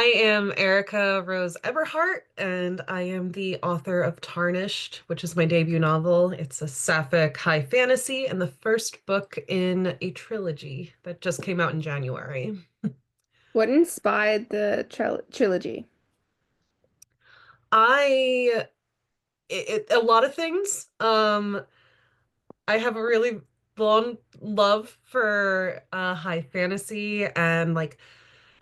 I am Erica Rose Eberhart, and I am the author of Tarnished, which is my debut novel. It's a sapphic high fantasy and the first book in a trilogy that just came out in January. What inspired the trilogy? I a lot of things. I have a really long love for high fantasy and like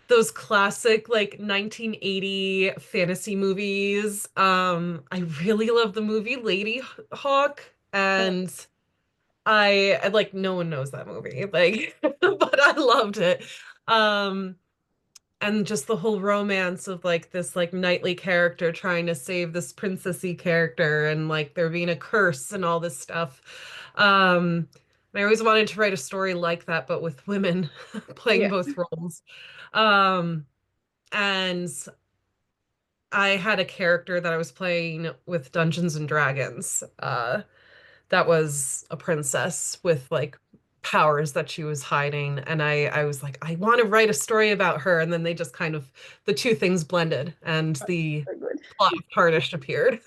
those classic like 1980 fantasy movies. I really love the movie Lady Hawk, and I like no one knows that movie, like, but I loved it. Um, and just the whole romance of like this like knightly character trying to save this princessy character and like there being a curse and all this stuff. Um, I always wanted to write a story like that, but with women playing Yeah. both roles. Um, and I had a character that I was playing with Dungeons and Dragons. That was a princess with like powers that she was hiding, and I was like, I want to write a story about her, and then they just kind of the two things blended, and the So good. plot of Tarnished appeared.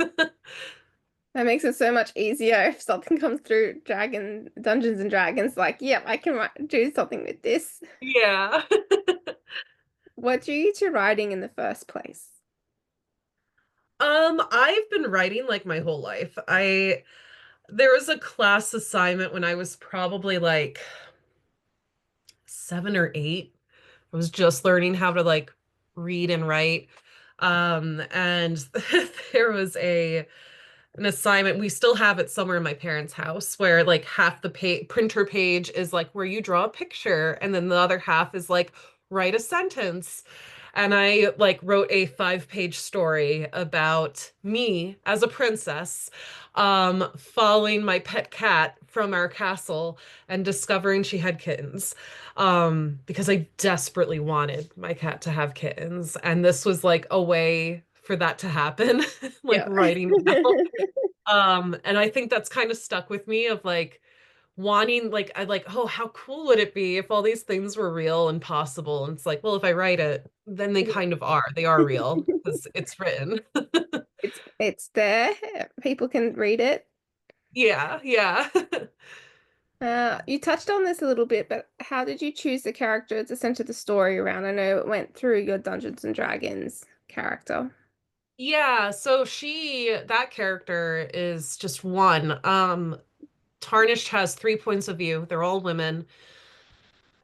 That makes it so much easier if something comes through Dungeons and Dragons, like, yep, I can do something with this. Yeah. What drew you to writing in the first place? I've been writing like my whole life. I There was a class assignment when I was probably like 7 or 8. I was just learning how to like read and write. And there was a an assignment. We still have it somewhere in my parents' house where like half the printer page is like where you draw a picture, and then the other half is like write a sentence. And I like wrote a 5-page story about me as a princess, following my pet cat from our castle and discovering she had kittens. Because I desperately wanted my cat to have kittens, and this was like a way for that to happen, like Yeah. writing it out. And I think that's kind of stuck with me of like wanting like I like, oh, how cool would it be if all these things were real and possible? And it's like, well, if I write it, then they kind of are. They are real because it's written. It's there. People can read it. Yeah, yeah. You touched on this a little bit, but how did you choose the character to center the story around? I know it went through your Dungeons and Dragons character. Yeah, so that character is just one. Tarnished has 3 points of view. They're all women.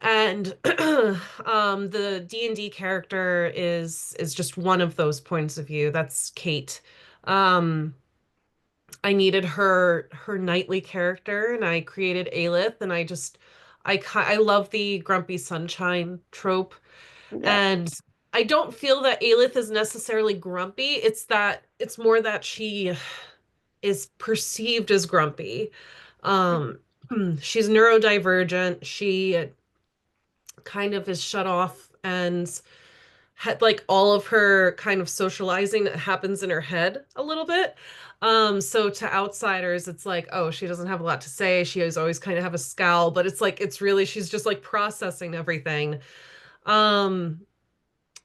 And the D&D character is just one of those points of view. That's Kate. Um, I needed her knightly character, and I created Aelith, and I love the grumpy sunshine trope, Yep. and I don't feel that Aelith is necessarily grumpy. It's more that she is perceived as grumpy. Um, she's neurodivergent. She kind of is shut off and had like all of her kind of socializing happens in her head a little bit. So to outsiders, it's like, oh, she doesn't have a lot to say. She is always kind of have a scowl, but it's like it's really she's just like processing everything. Um,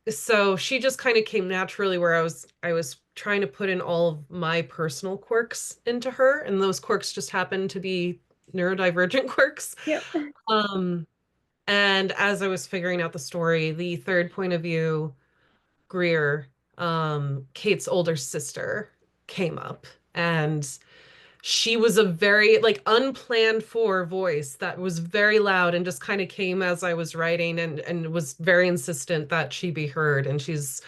so she just kind of came naturally where I was trying to put in all of my personal quirks into her, and those quirks just happen to be neurodivergent quirks. Yep. Um, and as I was figuring out the story, the third point of view, Greer, Kate's older sister, came up. And she was a very like unplanned for voice that was very loud and just kind of came as I was writing and was very insistent that she be heard. And she's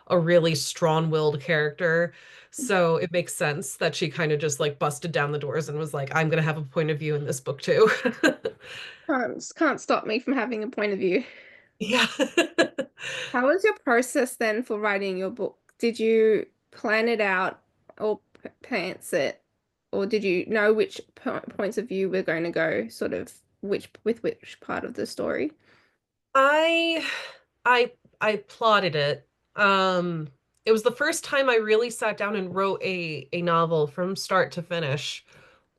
a really strong-willed character. So it makes sense that she kind of just like busted down the doors and was like, I'm gonna have a point of view in this book too. Can't stop me from having a point of view. Yeah. How was your process then for writing your book? Did you plan it out or pants it, or did you know which points of view we're going to go, sort of which part of the story? I I plotted it. It was the first time I really sat down and wrote a novel from start to finish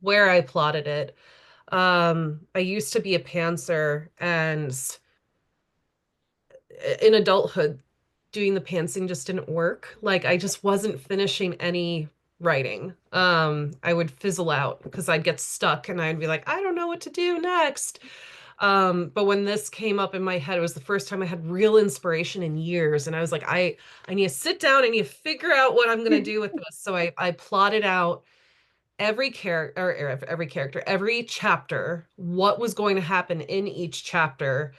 where I plotted it. I used to be a pantser, and in adulthood doing the pantsing just didn't work. Like I just wasn't finishing any writing. I would fizzle out because I'd get stuck and I'd be like, I don't know what to do next. But when this came up in my head, it was the first time I had real inspiration in years. And I was like, I need to sit down, I need to figure out what I'm gonna do with this. So I plotted out every character, every chapter, what was going to happen in each chapter.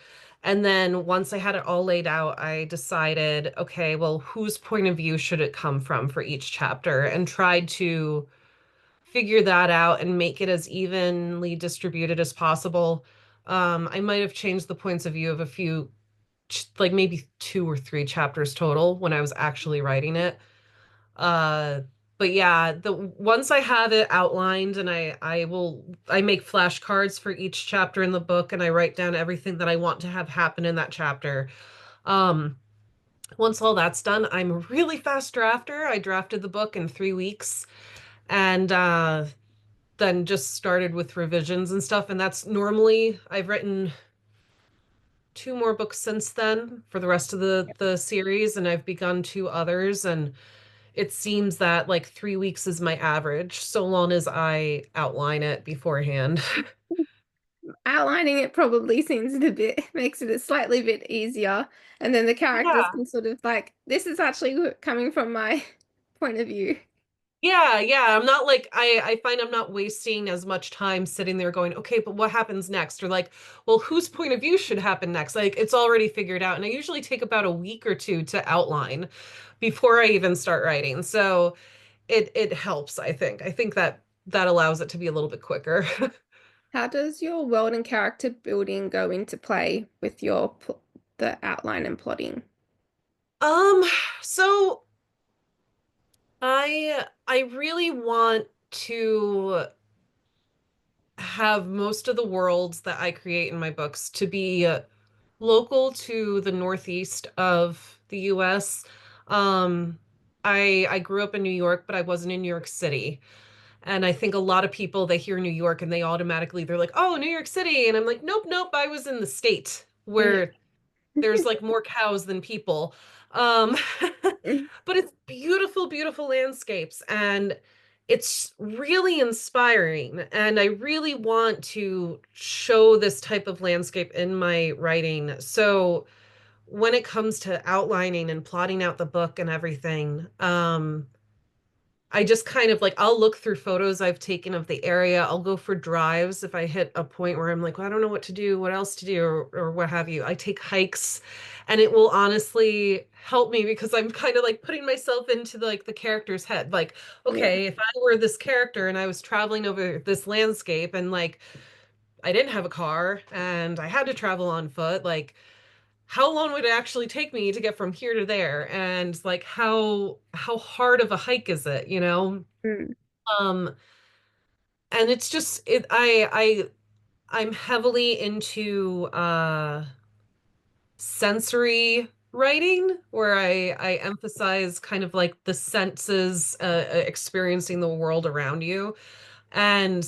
And then once I had it all laid out, I decided, okay, well, whose point of view should it come from for each chapter? And tried to figure that out and make it as evenly distributed as possible. I might have changed the points of view of a few, like maybe two or three chapters total when I was actually writing it. Uh, but yeah, the once I have it outlined and I make flashcards for each chapter in the book and I write down everything that I want to have happen in that chapter. Um, Once all that's done, I'm a really fast drafter. I drafted the book in 3 weeks and then just started with revisions and stuff. And that's normally I've written two more books since then for the rest of the series, and I've begun two others, and it seems that like 3 weeks is my average, so long as I outline it beforehand. Outlining it probably seems it a bit makes it a slightly bit easier, and then the characters Yeah. can sort of like this is actually coming from my point of view. Yeah, yeah. I'm not like I find I'm not wasting as much time sitting there going, okay, but what happens next? Or like, well, whose point of view should happen next? Like it's already figured out. And I usually take about a week or two to outline before I even start writing. So it helps, I think. I think that that allows it to be a little bit quicker. How does your world and character building go into play with your the outline and plotting? Um, so I really want to have most of the worlds that I create in my books to be local to the northeast of the US. Um, I grew up in New York, but I wasn't in New York City. And I think a lot of people they hear New York and they automatically they're like, "Oh, New York City." And I'm like, "Nope, nope, I was in the state Mm. where there's like more cows than people." Um, but it's beautiful, beautiful landscapes and it's really inspiring. And I really want to show this type of landscape in my writing. So when it comes to outlining and plotting out the book and everything, I just kind of like I'll look through photos I've taken of the area. I'll go for drives if I hit a point where I'm like, well, I don't know what to do, what else to do, or what have you. I take hikes, and it will honestly help me because I'm kind of like putting myself into like the character's head. Like, Yeah. okay, if I were this character and I was traveling over this landscape and like I didn't have a car and I had to travel on foot, like how long would it actually take me to get from here to there? And like how hard of a hike is it, you know? Mm. Um, and it's just I'm heavily into sensory writing where I emphasize kind of like the senses experiencing the world around you. And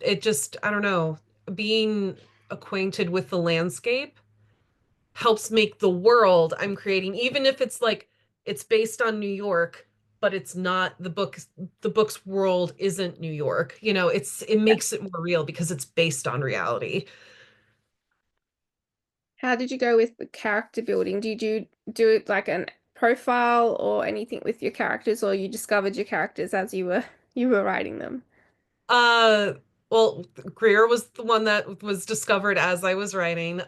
it just I don't know, being acquainted with the landscape helps make the world I'm creating, even if it's like it's based on New York, but it's not the book's world isn't New York. You know, it makes it more real because it's based on reality. How did you go with the character building? Did you do it like an profile or anything with your characters, or you discovered your characters as you were writing them? Uh well, Greer was the one that was discovered as I was writing.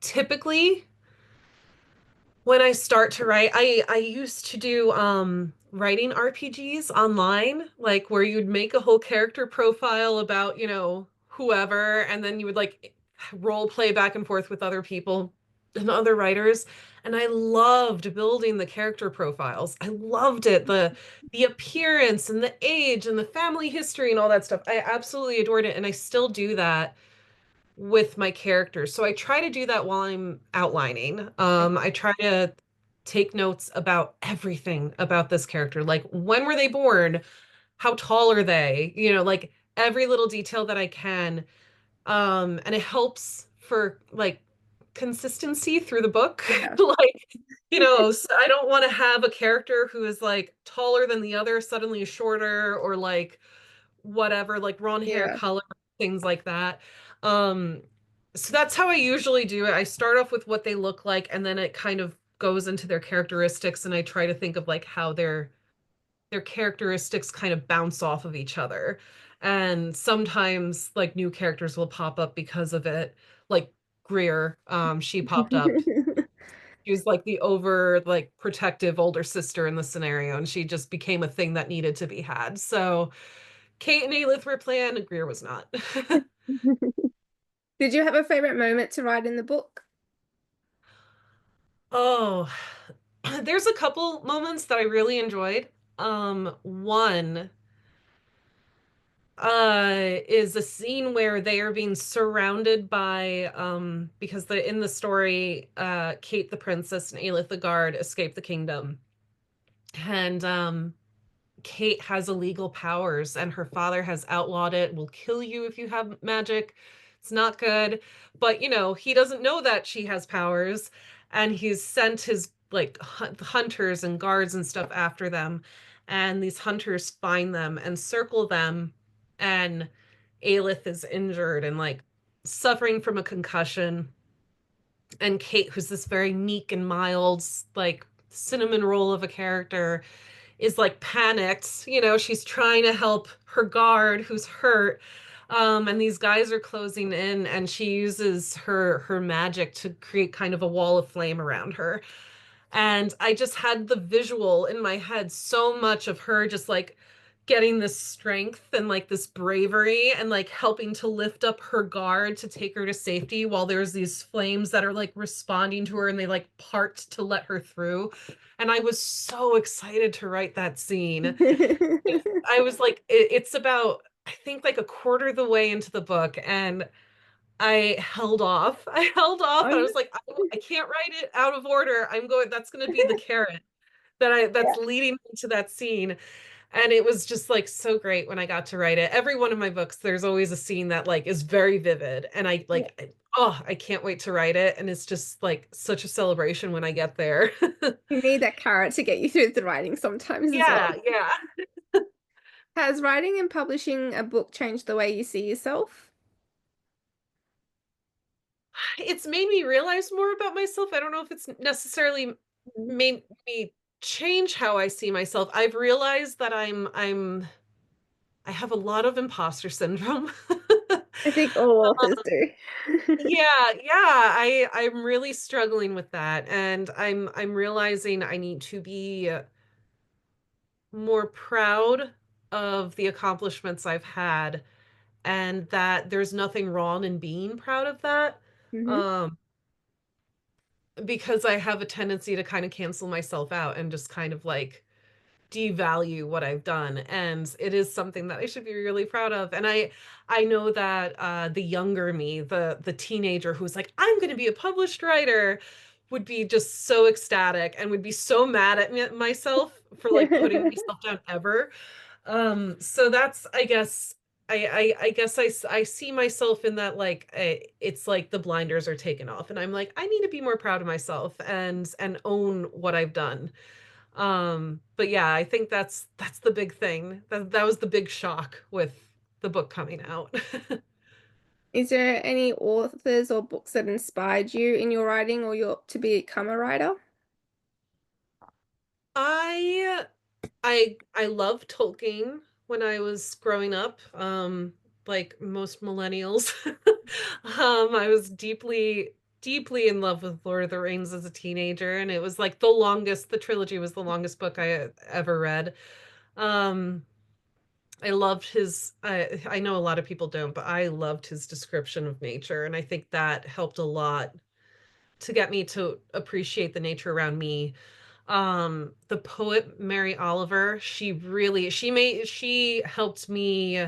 Typically when I start to write, I used to do writing RPGs online, like where you'd make a whole character profile about, you know, whoever, and then you would like role play back and forth with other people and other writers. And I loved building the character profiles. I loved it, the appearance and the age and the family history and all that stuff. I absolutely adored it, and I still do that with my characters. So I try to do that while I'm outlining. I try to take notes about everything about this character. Like when were they born? How tall are they? You know, like every little detail that I can. And it helps for like consistency through the book. Yeah. Like, so I don't want to have a character who is like taller than the other, suddenly shorter, or like whatever, like wrong hair Yeah. color, things like that. Um, so that's how I usually do it. I start off with what they look like, and then it kind of goes into their characteristics, and I try to think of like how their characteristics kind of bounce off of each other. And sometimes like new characters will pop up because of it. Like Greer, she popped up. She was like the over like protective older sister in the scenario, and she just became a thing that needed to be had. So Kate and Aelith were planned, and Greer was not. Did you have a favorite moment to write in the book? Oh, there's a couple moments that I really enjoyed. One is a scene where they are being surrounded by because in the story Kate the princess and Aelith the guard escape the kingdom, and Kate has illegal powers and her father has outlawed it, will kill you if you have magic. It's not good. But, he doesn't know that she has powers, and he's sent his like hunters and guards and stuff after them. And these hunters find them and circle them, and Aelith is injured and like suffering from a concussion. And Kate, who's this very meek and mild, like cinnamon roll of a character, is like panicked. She's trying to help her guard who's hurt. And these guys are closing in, and she uses her magic to create kind of a wall of flame around her. And I just had the visual in my head so much of her just like getting this strength and like this bravery and like helping to lift up her guard to take her to safety while there's these flames that are like responding to her and they like part to let her through. And I was so excited to write that scene. I was like, it's about, I think, like a quarter of the way into the book, and I held off. I held off, Oh, and I was like, I can't write it out of order. That's going to be the carrot yeah. that's leading into that scene. And it was just like so great when I got to write it. Every one of my books, there's always a scene that like is very vivid, and oh, I can't wait to write it. And it's just like such a celebration when I get there. You need that carrot to get you through the writing sometimes as well. Yeah, yeah. Has writing and publishing a book changed the way you see yourself? It's made me realize more about myself. I don't know if it's necessarily Mhm. made me change how I see myself. I've realized that I have a lot of imposter syndrome. I think all authors do. Yeah, yeah, I'm really struggling with that, and I'm realizing I need to be more proud of the accomplishments I've had, and that there's nothing wrong in being proud of that. Hmm. Um, because I have a tendency to kind of cancel myself out and just kind of like devalue what I've done. And it is something that I should be really proud of. And I know that the younger me, the teenager who's like, I'm going to be a published writer, would be just so ecstatic and would be so mad at myself for like putting myself down ever. So that's, I guess, I guess I see myself in that like it's like the blinders are taken off, and I'm like, I need to be more proud of myself and own what I've done. But yeah, I think that's the big thing. That was the big shock with the book coming out. Is there any authors or books that inspired you in your writing or your to become a writer? I I loved Tolkien when I was growing up. Like most millennials. I was deeply in love with Lord of the Rings as a teenager, and it was like the trilogy was the longest book I ever read. Um, I loved I know a lot of people don't, but I loved his description of nature, and I think that helped a lot to get me to appreciate the nature around me. The poet Mary Oliver, she helped me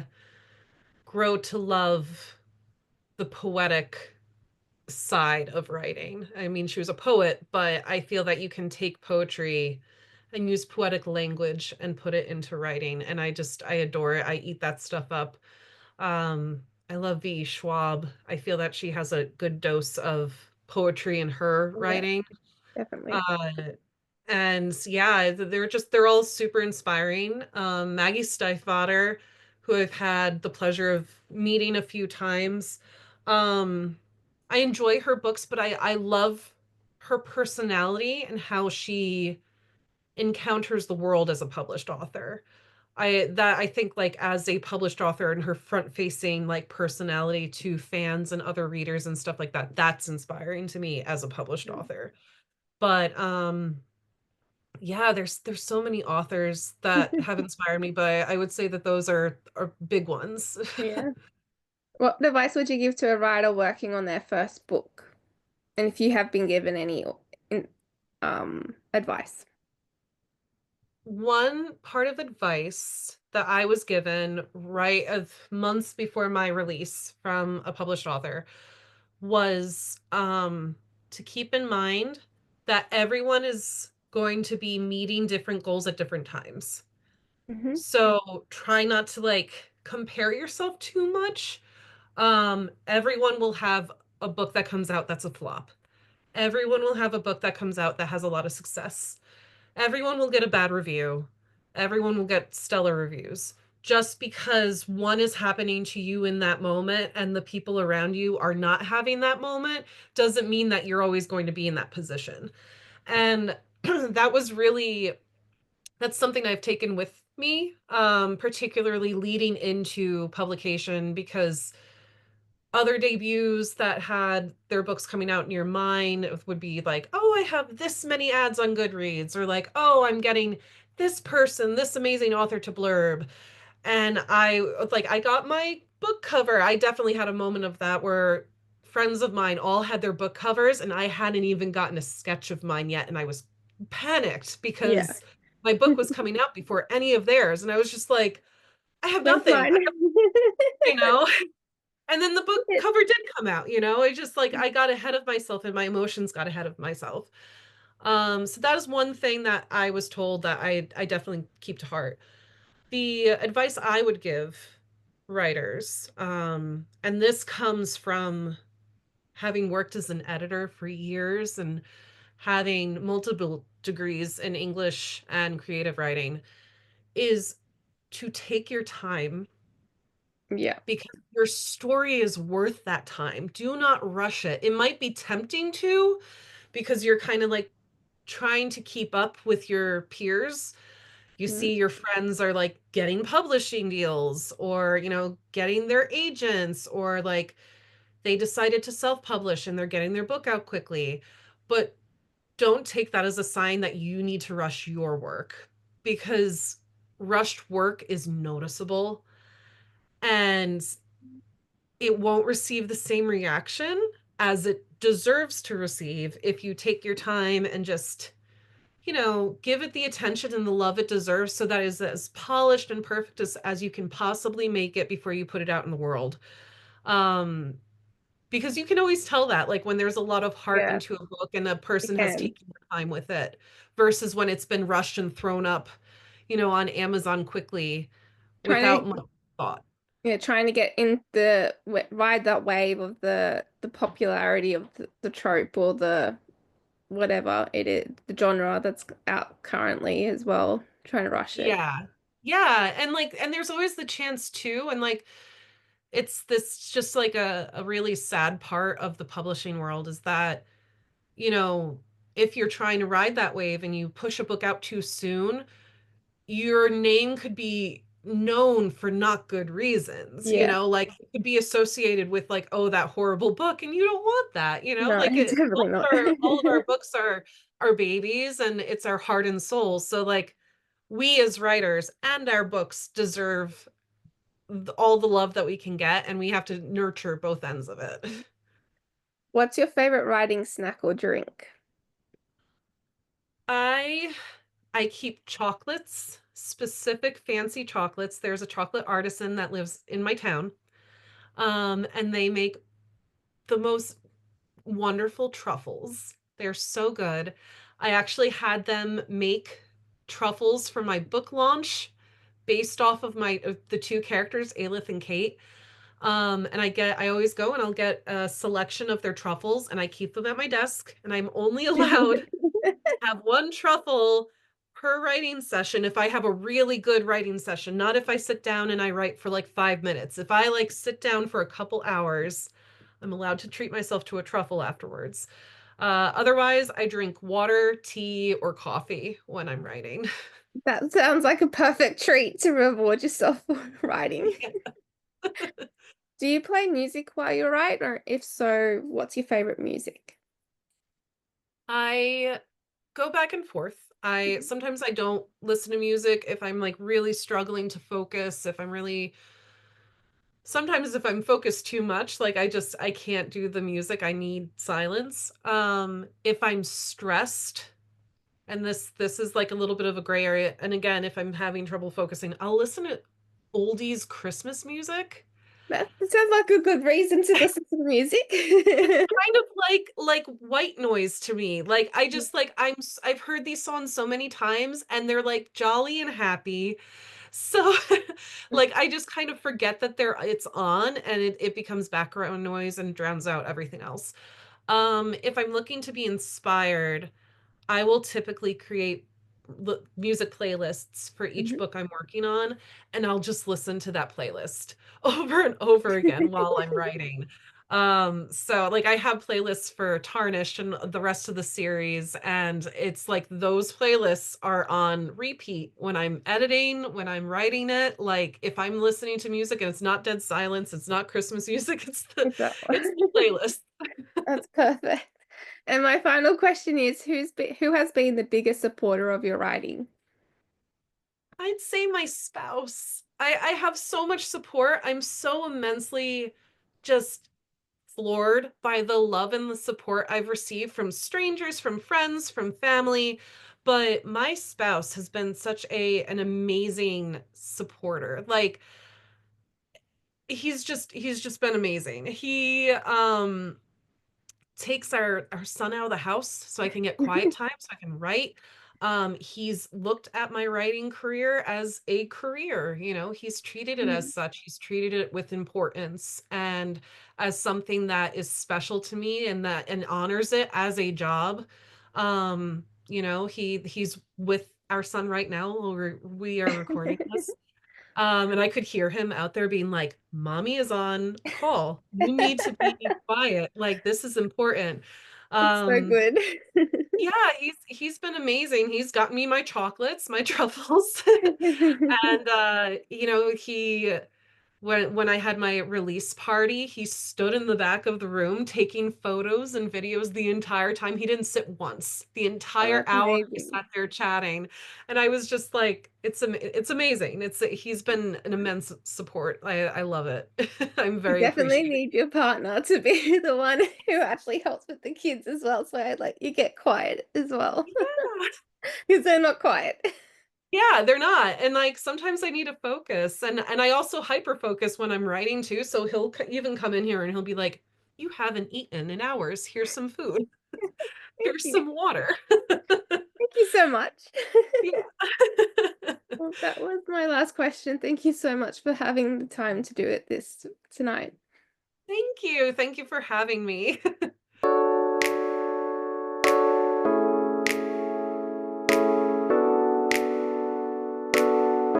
grow to love the poetic side of writing. I mean, she was a poet, but I feel that you can take poetry and use poetic language and put it into writing, and I adore it. I eat that stuff up. I love V. Schwab. I feel that she has a good dose of poetry in her Yeah, writing. definitely. Uh, and yeah, they're all super inspiring. Maggie Stiefvater, who I've had the pleasure of meeting a few times. Um, I enjoy her books, but I love her personality and how she encounters the world as a published author. I think like as a published author and her front facing like personality to fans and other readers and stuff like that, that's inspiring to me as a published Mm. author. But yeah, there's so many authors that have inspired me, but I would say that those are big ones. Yeah. What advice would you give to a writer working on their first book? And if you have been given any in, advice. One part of advice that I was given right of months before my release from a published author was to keep in mind that everyone is going to be meeting different goals at different times. Hmm. So try not to like compare yourself too much. Everyone will have a book that comes out that's a flop. Everyone will have a book that comes out that has a lot of success. Everyone will get a bad review. Everyone will get stellar reviews. Just because one is happening to you in that moment and the people around you are not having that moment doesn't mean that you're always going to be in that position. And that was really, that's something I've taken with me, particularly leading into publication because other debuts that had their books coming out near mine would be like, oh, I have this many ads on Goodreads, or like, oh, I'm getting this person, this amazing author to blurb. And I got my book cover. I definitely had a moment of that where friends of mine all had their book covers, and I hadn't even gotten a sketch of mine yet. And I was panicked Yeah. because my book was coming out before any of theirs. And I was just like, I have Where's nothing, mine? you know? And then the book cover did come out, I just like I got ahead of myself and my emotions got ahead of myself. So that is one thing that I was told that I definitely keep to heart. The advice I would give writers, and this comes from having worked as an editor for years and having multiple degrees in English and creative writing, is to take your time Yeah. because your story is worth that time. Do not rush it. It might be tempting to because you're kind of like trying to keep up with your peers. You Mm. see your friends are like getting publishing deals or, getting their agents or like they decided to self-publish and they're getting their book out quickly. But don't take that as a sign that you need to rush your work because rushed work is noticeable and it won't receive the same reaction as it deserves to receive if you take your time and just, give it the attention and the love it deserves so that is as polished and perfect as you can possibly make it before you put it out in the world. Um, because you can always tell that, like when there's a lot of heart Yeah, into a book and a you person has can. taken their time with it versus when it's been rushed and thrown up, on Amazon quickly Trying without to much thought. Yeah, trying to get in the ride that wave of the popularity of the trope or the whatever it is, the genre that's out currently as well. Trying to rush it. Yeah. Yeah. And there's always the chance too. And like, it's this just like a really sad part of the publishing world is that, you know, if you're trying to ride that wave and you push a book out too soon, your name could be known for not good reasons, Yeah. like it could be associated with like, oh, that horrible book, and you don't want that, No, like definitely not. all of our books are babies and it's our heart and soul. So like we as writers and our books deserve all the love that we can get, and we have to nurture both ends of it. What's your favorite writing snack or drink? I I keep chocolates, specific fancy chocolates. There's a chocolate artisan that lives in my town. And they make the most wonderful truffles. They're so good. I actually had them make truffles for my book launch based off of the two characters, Aelith and Kate. And I always go and I'll get a selection of their truffles and I keep them at my desk and I'm only allowed to have one truffle per writing session if I have a really good writing session, not if I sit down and I write for like 5 minutes. If I like sit down for a couple hours, I'm allowed to treat myself to a truffle afterwards. Otherwise, I drink water, tea, or coffee when I'm writing. That sounds like a perfect treat to reward yourself for writing. Do you play music while you write, or if so, what's your favorite music? I go back and forth. I sometimes I don't listen to music if I'm like really struggling to focus, if I'm really sometimes if I'm focused too much, like I can't do the music. I need silence. If I'm stressed, and this is like a little bit of a gray area, and again, if I'm having trouble focusing, I'll listen to oldies Christmas music. That sounds like a good reason to listen to the music. It's kind of like white noise to me. Like I just like I've heard these songs so many times and they're like jolly and happy. So like I just kind of forget that it's on and it becomes background noise and drowns out everything else. If I'm looking to be inspired, I will typically create music playlists for each Mhm. book I'm working on, and I'll just listen to that playlist over and over again while I'm writing. So like I have playlists for Tarnished and the rest of the series, and it's like those playlists are on repeat when I'm editing, when I'm writing it. Like if I'm listening to music and it's not dead silence, it's not Christmas music, Is that it's the playlist. That's perfect. And my final question is, who has been the biggest supporter of your writing? I'd say my spouse. I have so much support. I'm so immensely just floored by the love and the support I've received from strangers, from friends, from family. But my spouse has been such an amazing supporter. Like he's just been amazing. He takes our son out of the house so I can get quiet time so I can write. He's looked at my writing career as a career, you know, he's treated it as such. He's treated it with importance and as something that is special to me and honors it as a job. You know, he's with our son right now. We are recording this. And I could hear him out there being like, Mommy is on call. You need to be quiet. Like, this is important. It's so Um, good. yeah, he's been amazing. He's got me my chocolates, my truffles. And you know, he when I had my release party, he stood in the back of the room taking photos and videos the entire time. He didn't sit once. The Oh, entire that's hour we amazing. sat there chatting, and I was just like, it's amazing. He's been an immense support. I love it. I'm You very definitely appreciative. need your partner to be the one who actually helps with the kids as well. So I like you get quiet as well Yeah. because they're not quiet. Yeah, they're not. And like sometimes I need to focus and I also hyper focus when I'm writing too. So even come in here and he'll be like, "You haven't eaten in hours. Here's some food. Thank Here's you. some water." Thank you so much. Yeah. Well, that was my last question. Thank you so much for having the time to do it this tonight. Thank you. Thank you for having me.